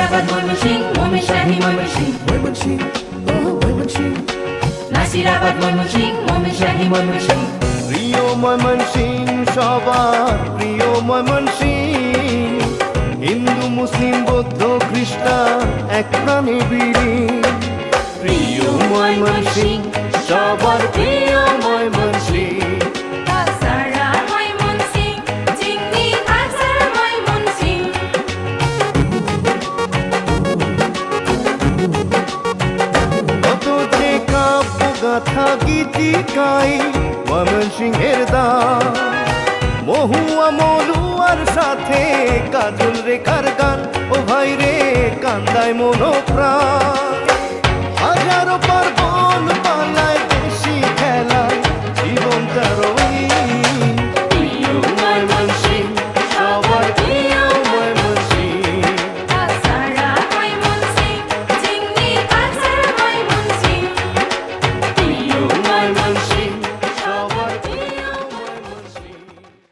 নাসিরাবাদ ময়মনসিংহ ময়মনশাহী ময়মনসিংহ ময়মনসিংহ ও ময়মনসিংহ নাসিরাবাদ ময়মনসিংহ ময়মনশাহী ময়মনসিংহ প্রিয় ময়মনসিংহ সবার প্রিয় ময়মনসিংহ হিন্দু মুসলিম বৌদ্ধ খ্রিস্টান এক প্রাণে বিলীন প্রিয় ময়মনসিংহ সবার প্রিয় ময়মনসিংহ সারা ময়মনসিংহ চিংড়ি আচার ময়মনসিংহ কত যে কাব্য গাথা গীতিকাই ময়মনসিংহের দান মহুয়া মলুয়ার সাথে কাজল রেখার গান ও ভাই রে কান্দায় মনোপ্রাণ হাজারো